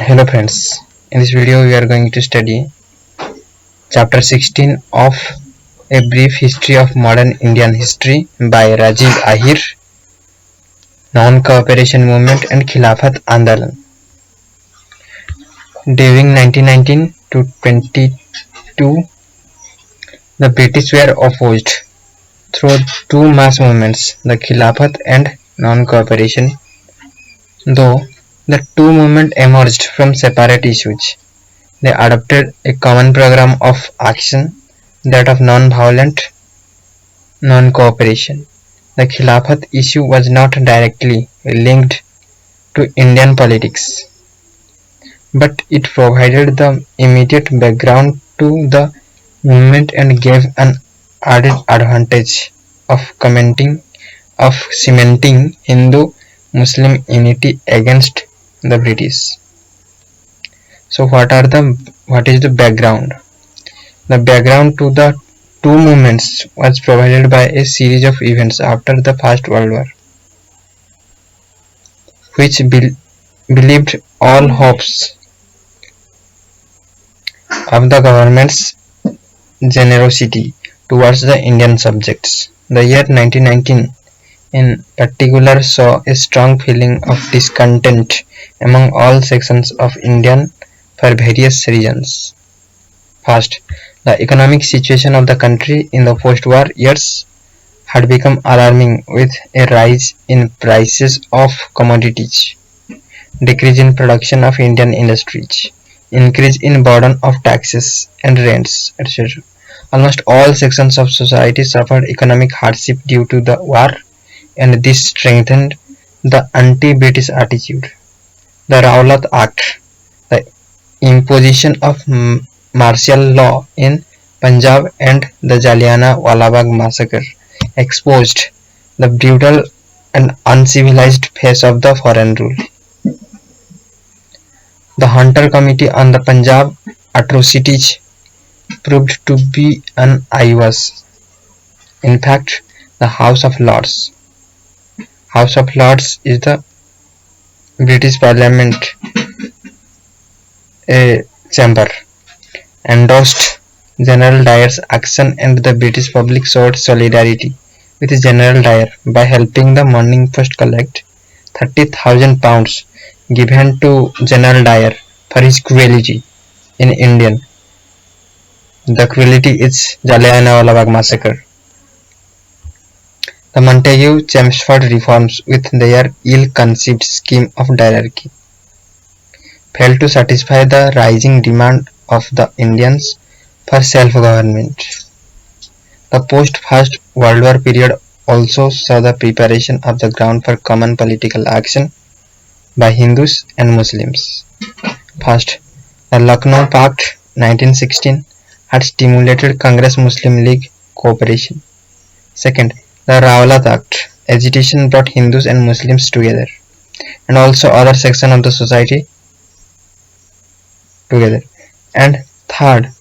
Hello friends, in this video we are going to study chapter 16 of A Brief History of Modern Indian History by Rajiv Ahir, Non-Cooperation Movement and Khilafat Aandolan. During 1919 to 22, the British were opposed through two mass movements, the Khilafat and Non-Cooperation. Though the two movements emerged from separate issues, they adopted a common program of action, that of non-violent non-cooperation. The Khilafat issue was not directly linked to Indian politics, but it provided the immediate background to the movement and gave an added advantage of cementing Hindu-Muslim unity against the British. So what is the background? The background to the two movements was provided by a series of events after the First World War, which believed all hopes of the government's generosity towards the Indian subjects. The year 1919 in particular saw a strong feeling of discontent among all sections of Indian for various reasons. First, the economic situation of the country in the post-war years had become alarming, with a rise in prices of commodities, decrease in production of Indian industries, increase in burden of taxes and rents, etc. Almost all sections of society suffered economic hardship due to the war, and this strengthened the anti-British attitude. The Rowlatt Act, the imposition of martial law in Punjab, and the Jallianwala Bagh massacre exposed the brutal and uncivilized face of the foreign rule. The Hunter Committee on the Punjab atrocities proved to be an eyewitness. In fact, the House of Lords is the British Parliament chamber, endorsed General Dyer's action, and the British public showed solidarity with General Dyer by helping the Morning Post collect £30,000 given to General Dyer for his cruelty in India. The cruelty is Jallianwala Bagh massacre. The Montagu-Chelmsford reforms, with their ill-conceived scheme of diarchy, failed to satisfy the rising demand of the Indians for self-government. The post-First World War period also saw the preparation of the ground for common political action by Hindus and Muslims. First, the Lucknow Pact 1916 had stimulated Congress-Muslim League cooperation. Second, the Rowlatt Act agitation brought Hindus and Muslims together, and also other sections of the society together. And third,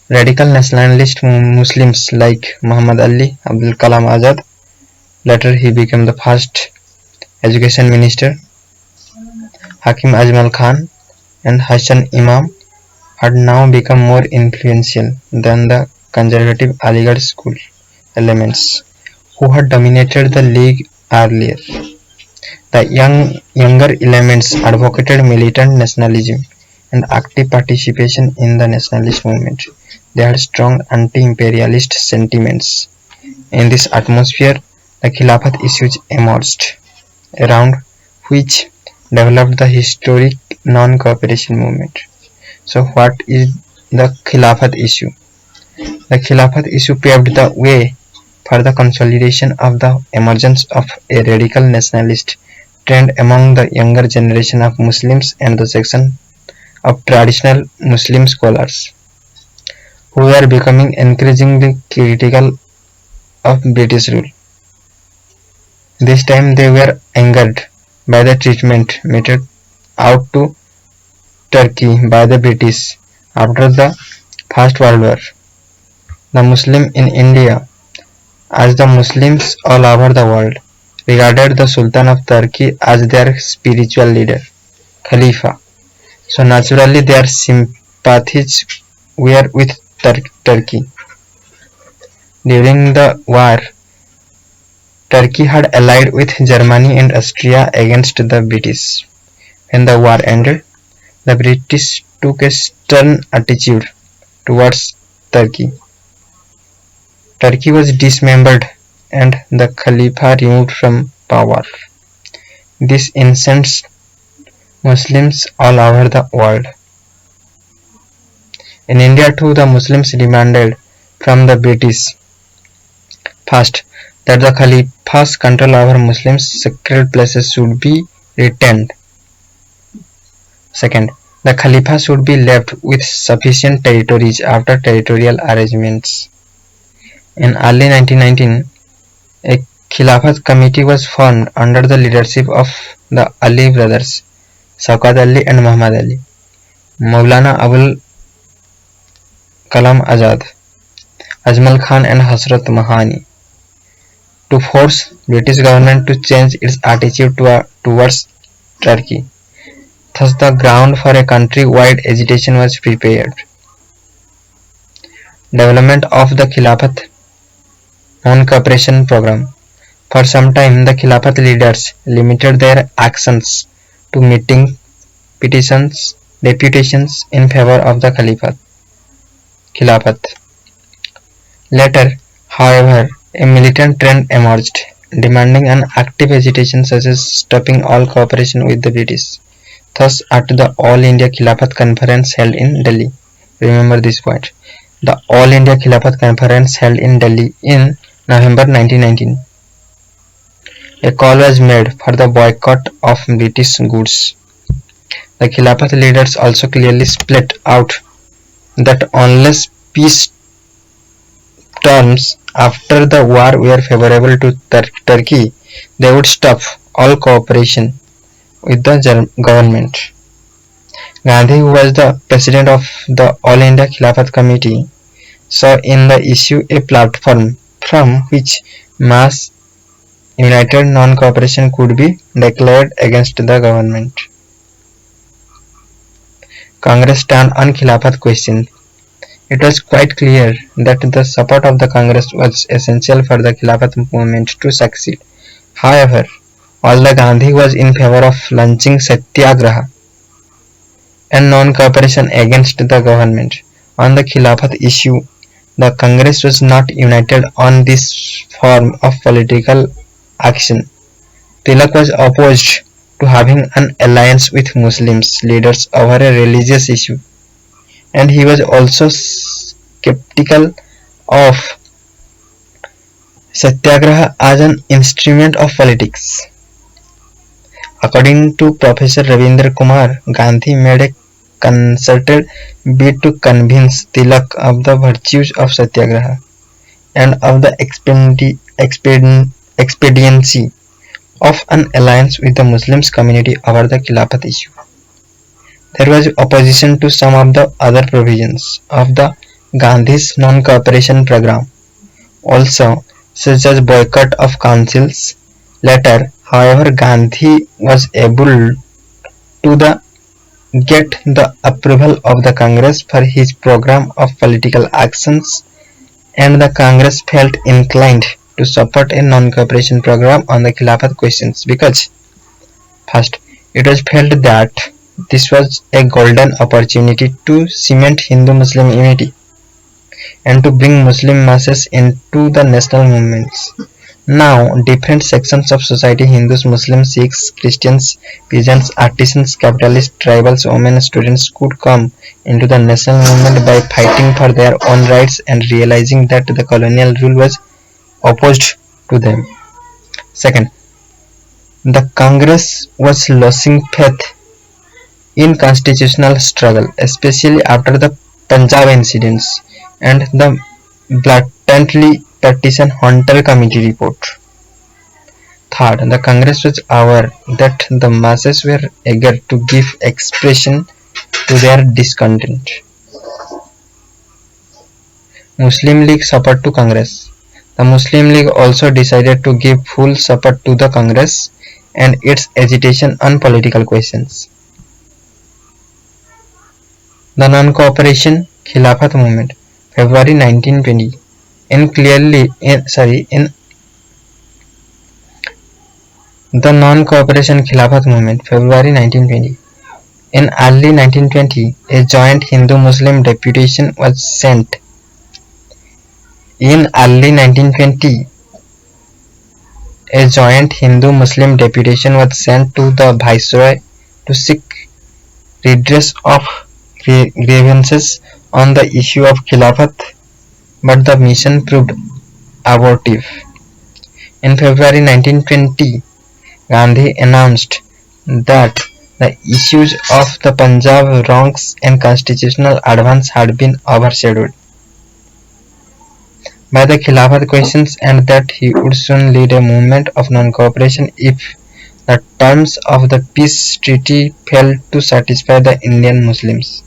radical nationalist Muslims like Muhammad Ali, Abdul Kalam Azad, later he became the first education minister, Hakim Ajmal Khan, and Hassan Imam, had now become more influential than the conservative Aligarh school elements, who had dominated the league earlier. The younger elements advocated militant nationalism and active participation in the nationalist movement. They had strong anti-imperialist sentiments. In this atmosphere, the Khilafat issues emerged, around which developed the historic non-cooperation movement. So what is the Khilafat issue? The Khilafat issue paved the way for the consolidation of the emergence of a radical nationalist trend among the younger generation of Muslims and the section of traditional Muslim scholars, who were becoming increasingly critical of British rule. This time they were angered by the treatment meted out to Turkey by the British after the First World War. The Muslims in India, as the Muslims all over the world, regarded the Sultan of Turkey as their spiritual leader, Khalifa, So naturally their sympathies were with Turkey. During the war, Turkey had allied with Germany and Austria against the British. When the war ended, the British took a stern attitude towards Turkey. Turkey was dismembered and the Khalifa removed from power. This incensed Muslims all over the world. In India too, the Muslims demanded from the British, first, that the Khalifa's control over Muslim sacred places should be retained. Second, the Khalifa should be left with sufficient territories after territorial arrangements. In early 1919, a Khilafat committee was formed under the leadership of the Ali brothers, Shaukat Ali and Muhammad Ali, Maulana Abul Kalam Azad, Ajmal Khan and Hasrat Mahani, to force British government to change its attitude towards Turkey. Thus the ground for a country-wide agitation was prepared. Development of the Khilafat Non-Cooperation Program. For some time, the Khilafat leaders limited their actions to meeting deputations in favor of the Khilafat. Later, however, a militant trend emerged, demanding an active agitation such as stopping all cooperation with the British. Thus, at the All India Khilafat Conference held in Delhi, remember this point, the All India Khilafat Conference held in Delhi in November 1919, a call was made for the boycott of British goods. The Khilafat leaders also clearly spelled out that unless peace terms after the war were favorable to Turkey, they would stop all cooperation with the government. Gandhi, who was the president of the All India Khilafat Committee, saw in the issue a platform from which mass united non-cooperation could be declared against the government. Congress stand on Khilafat question. It was quite clear that the support of the Congress was essential for the Khilafat movement to succeed. However, although Gandhi was in favor of launching Satyagraha and non-cooperation against the government on the Khilafat issue, the Congress was not united on this form of political action. Tilak was opposed to having an alliance with Muslim leaders over a religious issue, and he was also skeptical of Satyagraha as an instrument of politics. According to Professor Ravindra Kumar, Gandhi made a concerted bid to convince Tilak of the virtues of Satyagraha and of the expediency of an alliance with the Muslim community over the Khilafat issue. There was opposition to some of the other provisions of the Gandhi's non-cooperation program, also such as boycott of councils. Later, however, Gandhi was able to get the approval of the Congress for his program of political actions, and the Congress felt inclined to support a non-cooperation program on the Khilafat questions because, first, it was felt that this was a golden opportunity to cement Hindu-Muslim unity and to bring Muslim masses into the national movements. Now, different sections of society, Hindus, Muslims, Sikhs, Christians, peasants, artisans, capitalists, tribals, women, students, could come into the national movement by fighting for their own rights and realizing that the colonial rule was opposed to them. Second, the Congress was losing faith in constitutional struggle, especially after the Punjab incidents and the blatantly partisan Hunter Committee report. Third, the Congress was aware that the masses were eager to give expression to their discontent. Muslim League support to Congress. The Muslim League also decided to give full support to the Congress and its agitation on political questions. The Non-Cooperation Khilafat movement, February 1920. In the Non-Cooperation Khilafat movement, February 1920. In early 1920, a joint Hindu-Muslim deputation was sent. In early 1920, a joint Hindu-Muslim deputation was sent to the Viceroy to seek redress of grievances on the issue of Khilafat, but the mission proved abortive. In February 1920, Gandhi announced that the issues of the Punjab wrongs and constitutional advance had been overshadowed by the Khilafat questions and that he would soon lead a movement of non-cooperation if the terms of the peace treaty failed to satisfy the Indian Muslims.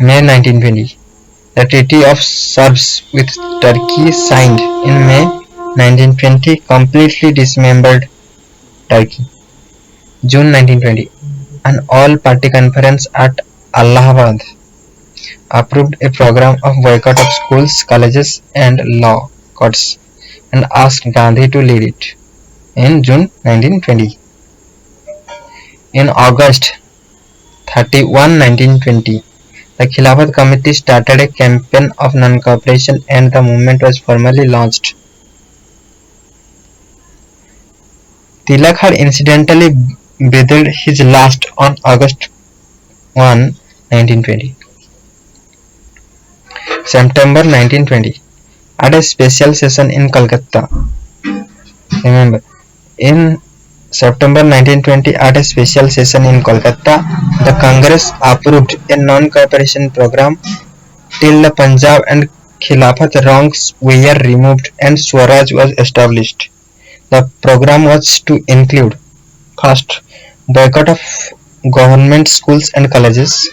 May 1920. The Treaty of Serbs with Turkey signed in May 1920 completely dismembered Turkey. June 1920. An all-party conference at Allahabad approved a program of boycott of schools, colleges and law courts and asked Gandhi to lead it. In June 1920. In August 31, 1920, the Khilafat Committee started a campaign of non-cooperation and the movement was formally launched. Tilak had incidentally breathed his last on August 1, 1920. September 1920. At a special session in Kolkata. Remember, in September 1920, at a special session in Kolkata, the Congress approved a non-cooperation program till the Punjab and Khilafat wrongs were removed and Swaraj was established. The program was to include: first, boycott of government schools and colleges;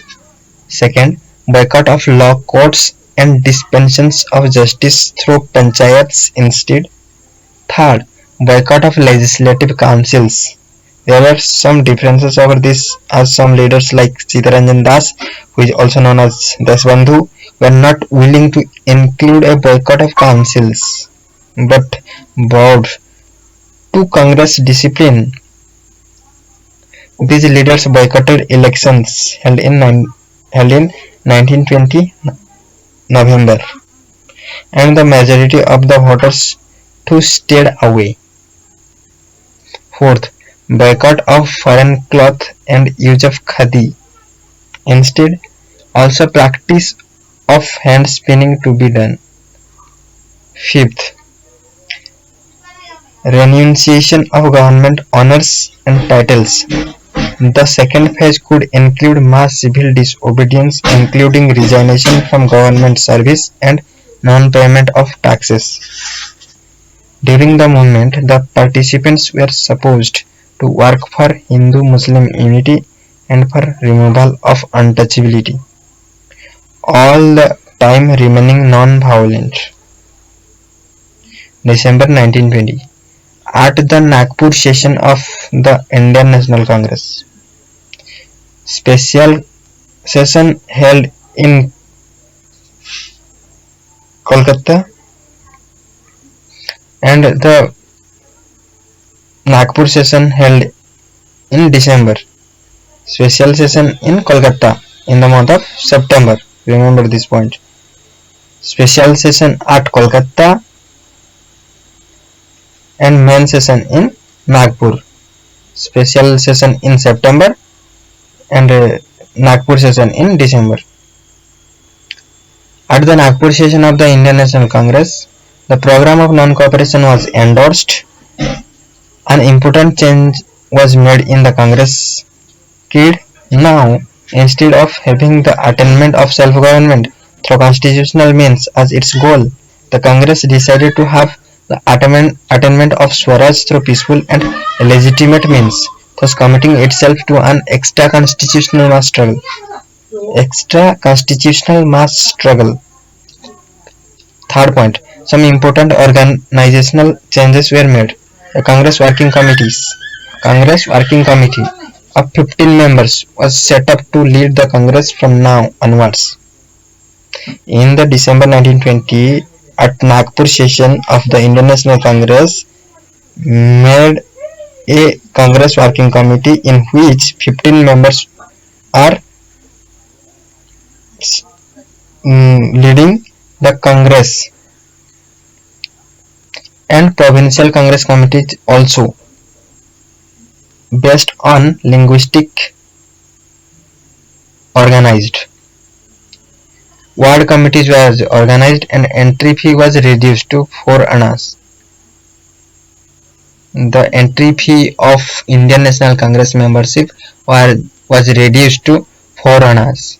second, boycott of law courts and dispensations of justice through panchayats instead; third, boycott of legislative councils. There were some differences over this, as some leaders like Sitaranjan Das, who is also known as Desbandhu, were not willing to include a boycott of councils, but bowed to Congress discipline. These leaders boycotted elections held in 1920 November, and the majority of the voters too stayed away. Fourth, boycott of foreign cloth and use of khadi. Instead, also practice of hand spinning to be done. Fifth, renunciation of government honors and titles. The second phase could include mass civil disobedience, including resignation from government service and non-payment of taxes. During the movement, the participants were supposed to work for Hindu-Muslim unity and for removal of untouchability, all the time remaining non-violent. December 1920. At the Nagpur session of the Indian National Congress, special session held in Kolkata, and the Nagpur session held in December. Special session in Kolkata in the month of September. Remember this point. Special session at Kolkata and main session in Nagpur. Special session in September and Nagpur session in December. At the Nagpur session of the Indian National Congress, the program of non-cooperation was endorsed. An important change was made in the Congress creed. Now, instead of having the attainment of self-government through constitutional means as its goal, the Congress decided to have the attainment of Swaraj through peaceful and legitimate means, thus committing itself to an extra-constitutional mass struggle. Third point, some important organizational changes were made. The Congress Working Committee of 15 members was set up to lead the Congress from now onwards. In the December 1920 at Nagpur session of the Indian National Congress made a Congress working committee in which 15 members are leading the Congress, and provincial Congress committees also based on linguistic organized. Ward committees were organized and entry fee was reduced to 4 annas. The entry fee of Indian National Congress membership was reduced to 4 annas.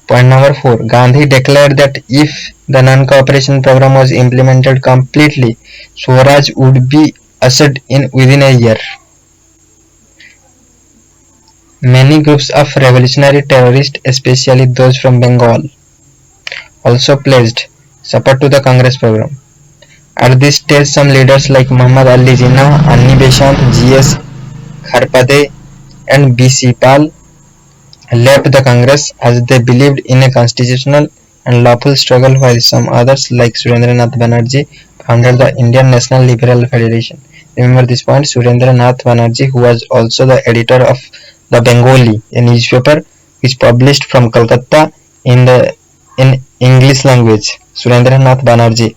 Point number 4. Gandhi declared that if the non-cooperation program was implemented completely, Swaraj would be ushered in within a year. Many groups of revolutionary terrorists, especially those from Bengal, also pledged support to the Congress program. At this stage, some leaders like Muhammad Ali Jinnah, Anni Besant, G.S. Kharpade, and B.C. Pal left the Congress as they believed in a constitutional and lawful struggle, while some others like Surendranath Banerjee founded the Indian National Liberal Federation. Remember this point, Surendranath Banerjee, who was also the editor of the Bengali, a newspaper which published from Calcutta in English language. Surendranath Banerjee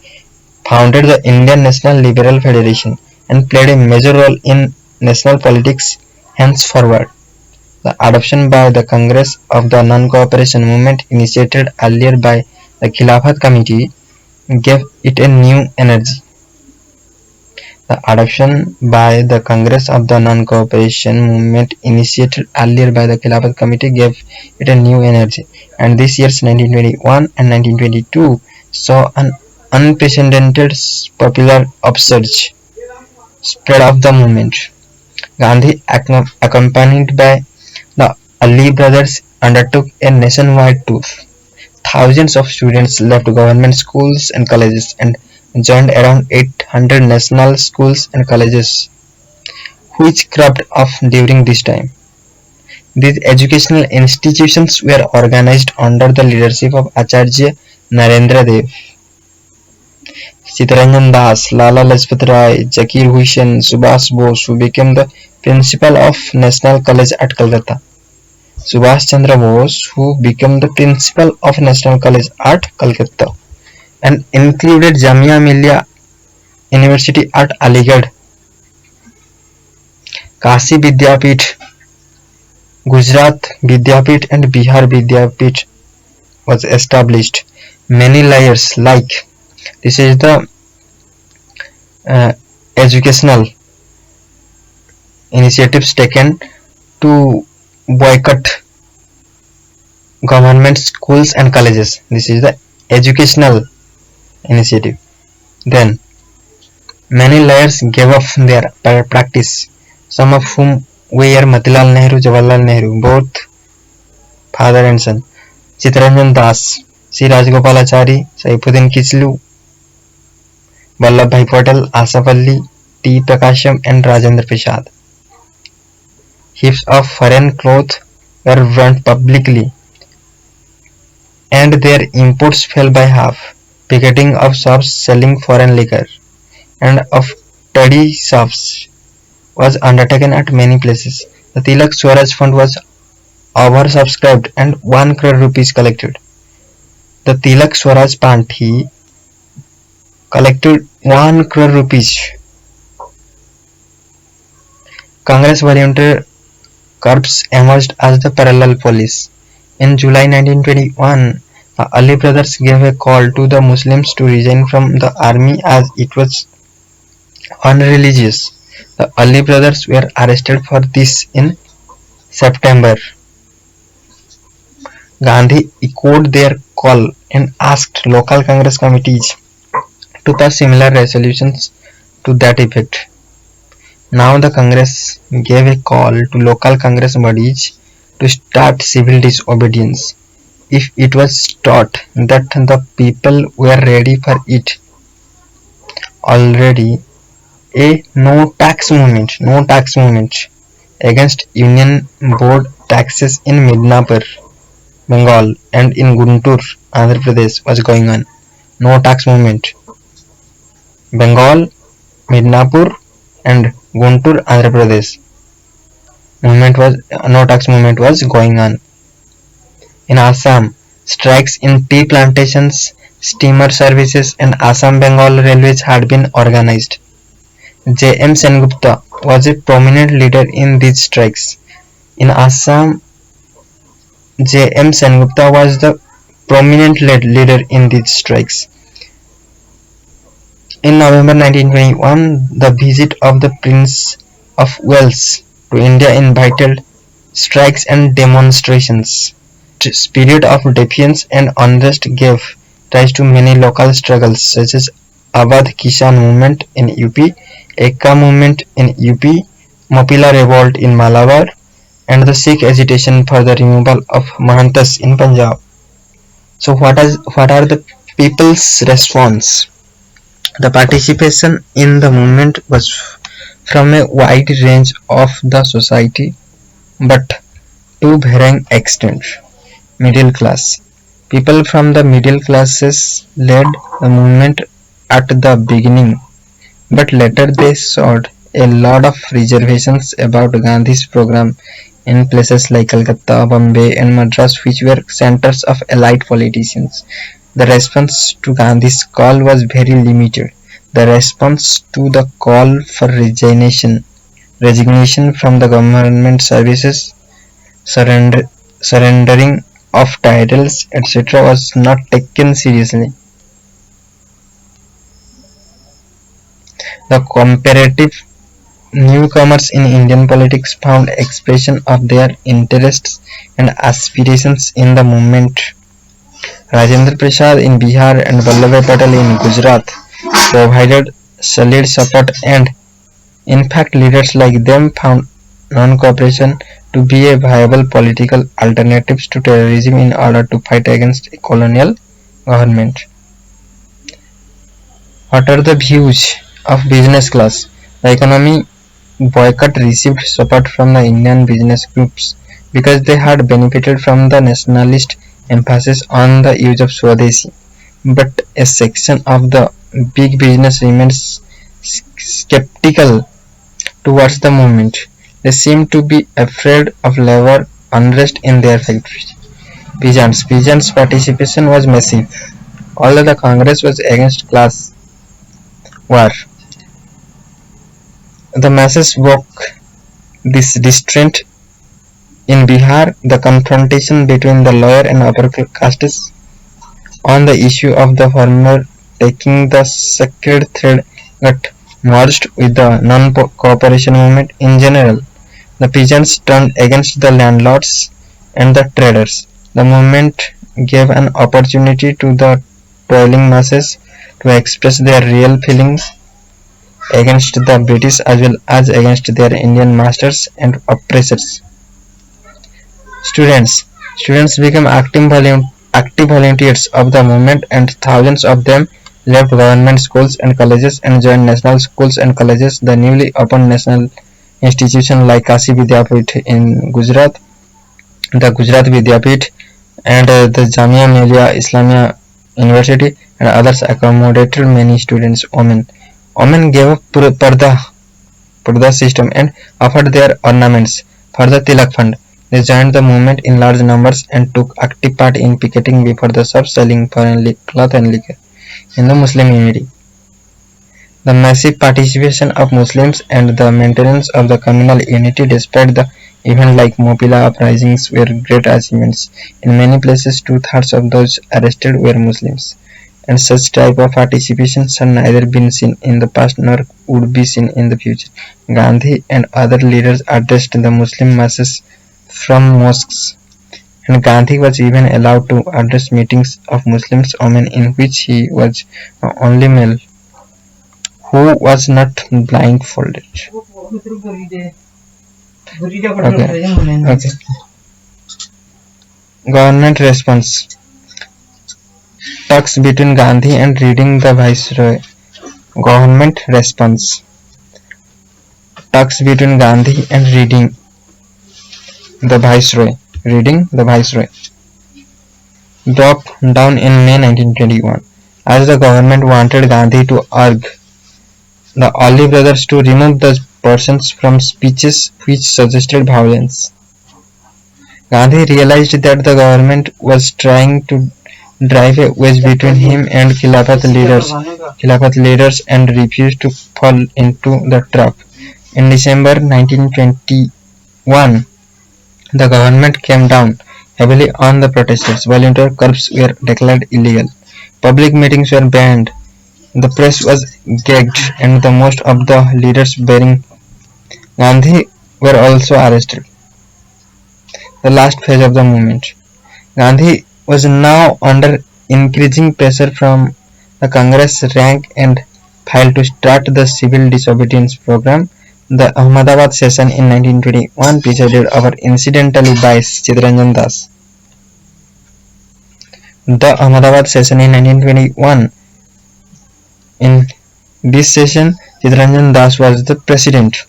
founded the Indian National Liberal Federation and played a major role in national politics henceforward. The adoption by the Congress of the Non-Cooperation movement initiated earlier by the Khilafat Committee gave it a new energy. The adoption by the Congress of the Non-Cooperation movement initiated earlier by the Khilafat Committee gave it a new energy, and this year's 1921 and 1922 saw an unprecedented popular upsurge spread of the movement. Gandhi, accompanied by the Ali brothers, undertook a nationwide tour. Thousands of students left government schools and colleges and joined around 800 national schools and colleges, which cropped up during this time. These educational institutions were organized under the leadership of Acharya Narendra Dev. Chittaranjan Das, Lala Lajpat Rai, Zakir Hussain, Subhash Bose, who became the principal of National College at Calcutta. Subhash Chandra Bose, who became the principal of National College at Calcutta, and included Jamia Millia University at Aligarh, Kashi Vidyapith, Gujarat Vidyapith, and Bihar Vidyapith was established. Many layers like this is the educational initiatives taken to boycott government schools and colleges. This is the educational initiative. Then many layers gave up their practice, some of whom were Motilal Nehru, Jawaharlal Nehru, both father and son, Chittaranjan Das, C. Rajagopalachari, Saifuddin Kichlu, Vallabhbhai Patel, Asaf Ali, T. Prakasham, and Rajendra Prasad. Heaps of foreign clothes were burnt publicly, and their imports fell by half. Picketing of shops selling foreign liquor and of toddy shops was undertaken at many places. The Tilak Swaraj Fund was oversubscribed and 1 crore rupees collected. The Tilak Swaraj Party collected 1 crore rupees. Congress volunteer corps emerged as the parallel police. In July 1921, the Ali brothers gave a call to the Muslims to resign from the army as it was unreligious. The Ali brothers were arrested for this in September. Gandhi echoed their call and asked local Congress committees to pass similar resolutions to that effect. Now the Congress gave a call to local Congress bodies to start civil disobedience if it was thought that the people were ready for it. Already a no tax movement against Union Board taxes in Midnapur, Bengal and in Guntur, Andhra Pradesh was going on. No tax movement. Bengal, Midnapur and Guntur, Andhra Pradesh. No tax movement was going on. In Assam, strikes in tea plantations, steamer services and Assam Bengal railways had been organized. J. M. Sengupta was a prominent leader in these strikes. In Assam, J. M. Sengupta was the prominent leader in these strikes. In November 1921, the visit of the Prince of Wales to India invited strikes and demonstrations. The spirit of defiance and unrest gave rise to many local struggles such as Awadh Kisan movement in UP, Ekka movement in UP, Mopila revolt in Malabar, and the Sikh agitation for the removal of Mahantas in Punjab. So what are the people's response? The participation in the movement was from a wide range of the society, but to varying extent. Middle class. People from the middle classes led the movement at the beginning, but later they showed a lot of reservations about Gandhi's program in places like Calcutta, Bombay and Madras, which were centers of elite politicians. The response to Gandhi's call was very limited. The response to the call for resignation from the government services, surrendering of titles, etc. was not taken seriously. The comparative newcomers in Indian politics found expression of their interests and aspirations in the movement. Rajendra Prasad in Bihar and Vallabhbhai Patel in Gujarat provided solid support, and in fact leaders like them found non-cooperation to be a viable political alternative to terrorism in order to fight against a colonial government. What are the views of business class? The economy boycott received support from the Indian business groups because they had benefited from the nationalist emphasis on the use of Swadeshi, but a section of the big business remains skeptical towards the movement. They seem to be afraid of labor unrest in their factories. Peasants' participation was massive. Although the Congress was against class war, the masses broke this restraint. In Bihar, the confrontation between the lower and upper castes on the issue of the former taking the sacred thread got merged with the non-cooperation movement in general. The peasants turned against the landlords and the traders. The movement gave an opportunity to the toiling masses to express their real feelings against the British as well as against their Indian masters and oppressors. Students became active volunteers of the movement, and thousands of them left government schools and colleges and joined national schools and colleges. The newly opened national institutions like Kashi Vidyapith in Gujarat, the Gujarat Vidyapith and the Jamia Millia Islamia University and others accommodated many students. Women gave up Purda system and offered their ornaments for the Tilak Fund. They joined the movement in large numbers and took active part in picketing before the shops selling foreign cloth and liquor in the Muslim unity. The massive participation of Muslims and the maintenance of the communal unity despite the events like Mopila uprisings were great achievements. In many places, 2/3 of those arrested were Muslims, and such type of participation had neither been seen in the past nor would be seen in the future. Gandhi and other leaders addressed the Muslim masses from mosques, and Gandhi was even allowed to address meetings of Muslim women in which he was the only male who was not blindfolded. Okay. Government response. Talks between Gandhi and reading the Viceroy. Government response. Talks between Gandhi and reading the Viceroy. Reading the Viceroy. Broke down in May 1921 as the government wanted Gandhi to urge the Ollie brothers to remove the persons from speeches which suggested violence. Gandhi realized that the government was trying to drive a wedge between him and Khilafat leaders and refused to fall into the trap. In December 1921, the government came down heavily on the protesters. Volunteer curbs were declared illegal. Public meetings were banned. The press was gagged and the most of the leaders bearing Gandhi were also arrested. The last phase of the movement. Gandhi was now under increasing pressure from the Congress rank and file to start the civil disobedience program. The Ahmedabad session in 1921 presided over incidentally by Chittaranjan Das. The Ahmedabad session in 1921. In this session, Chittaranjan Das was the president.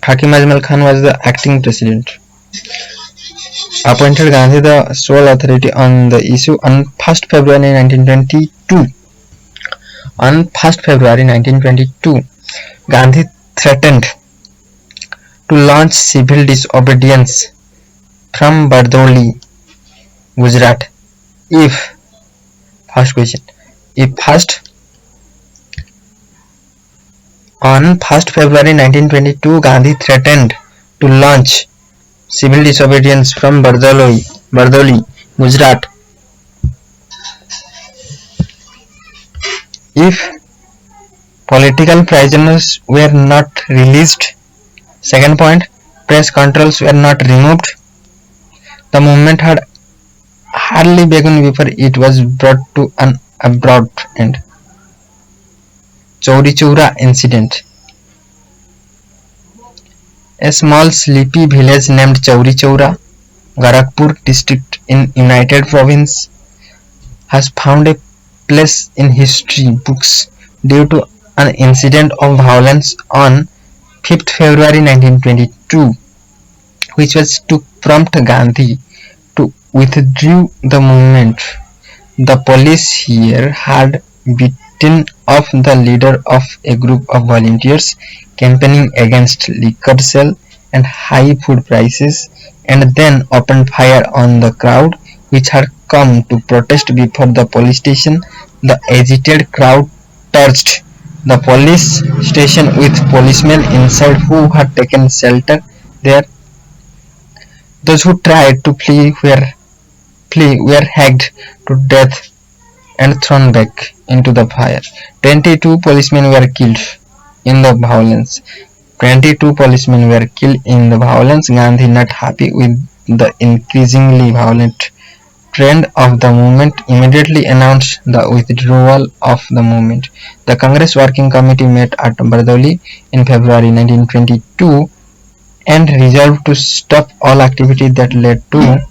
Hakim Ajmal Khan was the acting president. Appointed Gandhi the sole authority on the issue on 1st February 1922. On 1st February 1922, Gandhi threatened to launch civil disobedience from Bardoli, Gujarat, if on 1st February 1922, Gandhi threatened to launch civil disobedience from Bardoli, Gujarat, if political prisoners were not released. Second point, press controls were not removed. The movement had hardly begun before it was brought to an abrupt end. Chorichura Incident. A small sleepy village named Chorichura, Gorakhpur district in United Province, has found a place in history books due to an incident of violence on 5th February 1922, which was to prompt Gandhi to withdraw the movement. The police here had beaten off the leader of a group of volunteers campaigning against liquor sale and high food prices, and then opened fire on the crowd which had come to protest before the police station. The agitated crowd torched the police station with policemen inside who had taken shelter there. Those who tried to flee were hacked to death and thrown back into the fire. 22 policemen were killed in the violence. Gandhi, not happy with the increasingly violent trend of the movement, immediately announced the withdrawal of the movement. The Congress Working Committee met at Bardoli in February 1922 and resolved to stop all activity that led to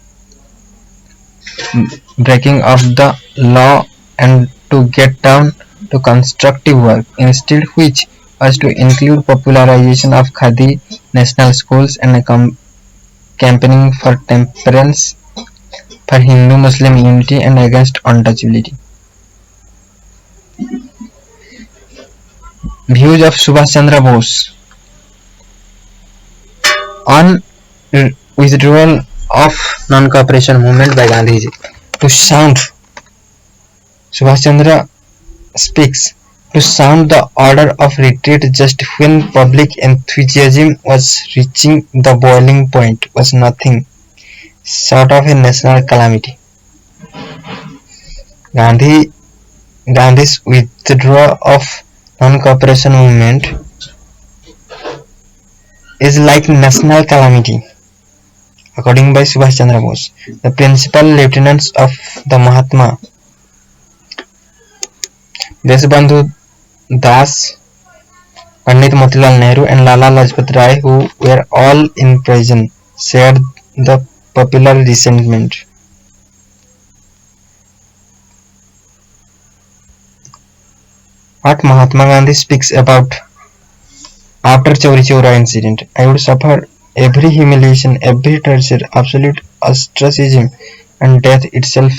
breaking of the law and to get down to constructive work, instead which was to include popularization of Khadi, national schools, and campaigning for temperance, for Hindu-Muslim unity, and against untouchability. Views of Subhash Chandra Bose on withdrawal of non-cooperation movement by Gandhiji. To sound, Subhash Chandra speaks, to sound the order of retreat just when public enthusiasm was reaching the boiling point was nothing short of a national calamity. Gandhi's withdrawal of non-cooperation movement is like national calamity. According by Subhash Chandra Bose, the principal lieutenants of the Mahatma Deshbandhu Das, Pandit Motilal Nehru, and Lala Lajpat Rai, who were all in prison, shared the popular resentment. What Mahatma Gandhi speaks about after Chorichura incident: I would suffer Every humiliation, every torture, absolute ostracism, and death itself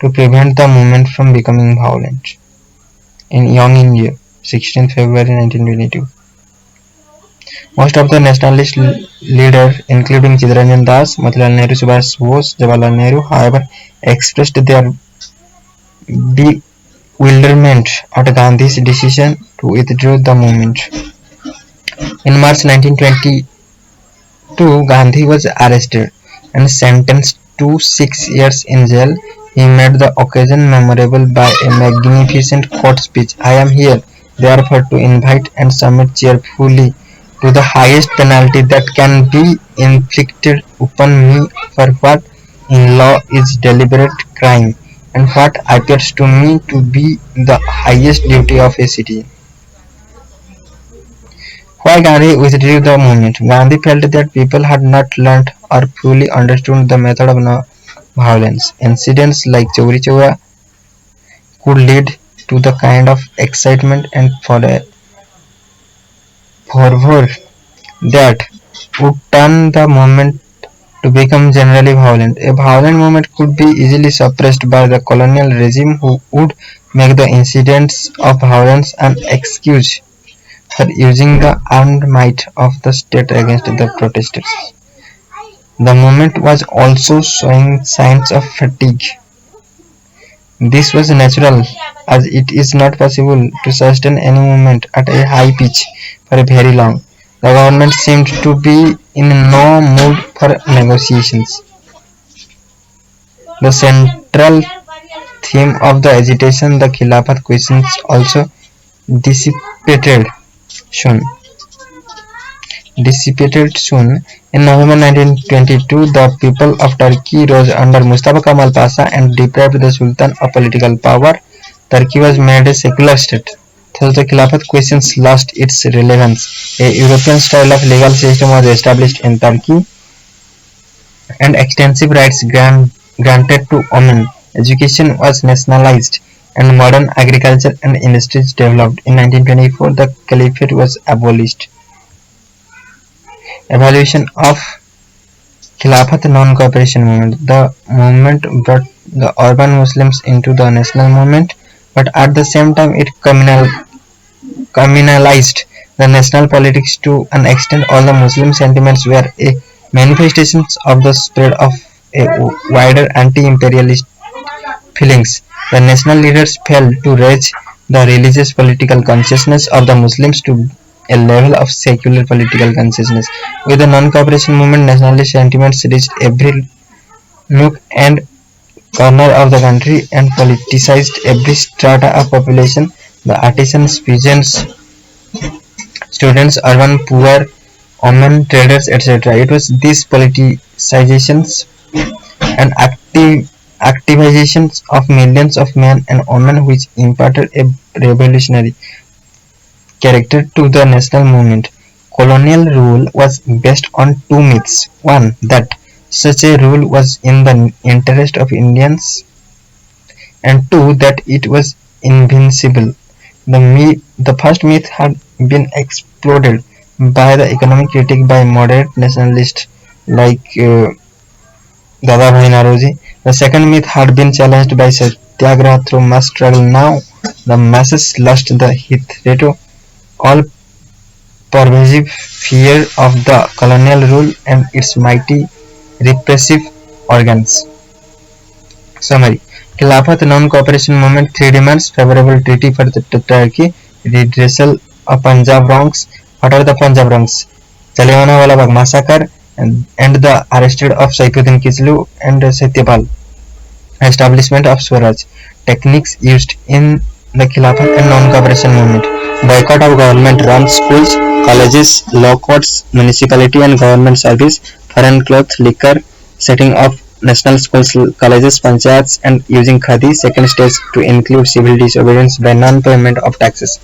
to prevent the movement from becoming violent. In Young India, 16th February 1922. Most of the nationalist leaders, including Chittaranjan Das, Motilal Nehru, Subhash Bose, Jawaharlal Nehru, however, expressed their bewilderment at Gandhi's decision to withdraw the movement. In March 1922, Gandhi was arrested and sentenced to 6 years in jail. He made the occasion memorable by a magnificent court speech. I am here, therefore, to invite and submit cheerfully to the highest penalty that can be inflicted upon me for what in law is deliberate crime, and what appears to me to be the highest duty of a citizen. Why Gandhi withdrew the movement? Gandhi felt that people had not learnt or fully understood the method of violence. Incidents like Chorichura could lead to the kind of excitement and fervor that would turn the movement to become generally violent. A violent movement could be easily suppressed by the colonial regime, who would make the incidents of violence an excuse for using the armed might of the state against the protesters. The movement was also showing signs of fatigue. This was natural, as it is not possible to sustain any movement at a high pitch for very long. The government seemed to be in no mood for negotiations. The central theme of the agitation, the Khilafat questions, also dissipated soon. In November 1922, the people of Turkey rose under Mustafa Kemal Pasha and deprived the Sultan of political power. Turkey was made a secular state. Thus, the Khilafat questions lost its relevance. A European style of legal system was established in Turkey, and extensive rights granted to women. Education was nationalized, and modern agriculture and industries developed. In 1924, the Caliphate was abolished. Evaluation of Khilafat Non-Cooperation Movement. The movement brought the urban Muslims into the national movement, but at the same time it communalized the national politics to an extent. All the Muslim sentiments were a manifestations of the spread of a wider anti-imperialist feelings. The national leaders failed to raise the religious political consciousness of the Muslims to a level of secular political consciousness. With the non-cooperation movement, nationalist sentiments reached every nook and corner of the country and politicized every strata of population. The artisans, peasants, students, urban poor, women, traders, etc. It was these politicizations and activizations of millions of men and women which imparted a revolutionary character to the national movement. Colonial rule was based on two myths. One, that such a rule was in the interest of Indians, and two, that it was invincible. The first myth had been exploded by the economic critic by moderate nationalists like Dadabhai Naoroji. The second myth had been challenged by Satyagraha through mass struggle. Now the masses lost the hitherto all-pervasive fear of the colonial rule and its mighty repressive organs. Summary: Khilafat Non-Cooperation Movement 3 demands: favorable treaty for Turkey, redressal of Punjab wrongs. What are the Punjab wrongs? Jallianwala Bagh massacre and the arrested of Saifuddin Kizlu and Satyapal. Establishment of Swaraj. Techniques used in the Khilafat and Non-Cooperation Movement. Boycott of government-run schools, colleges, law courts, municipality and government service, foreign cloth, liquor, setting of national schools, colleges, panchayats and using khadi. Second stage to include civil disobedience by non-payment of taxes.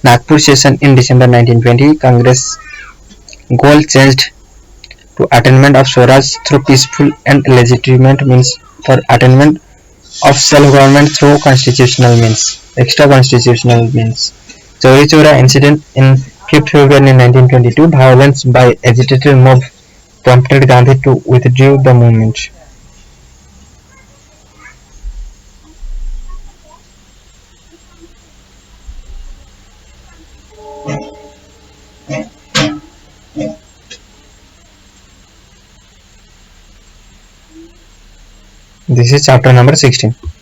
Nagpur session in December 1920. Congress goal changed to attainment of Swaraj through peaceful and legitimate means for attainment of self-government through constitutional means, extra-constitutional means. Chorichura Incident in 5th February 1922. Violence by agitated mob prompted Gandhi to withdraw the movement? This is chapter number 16.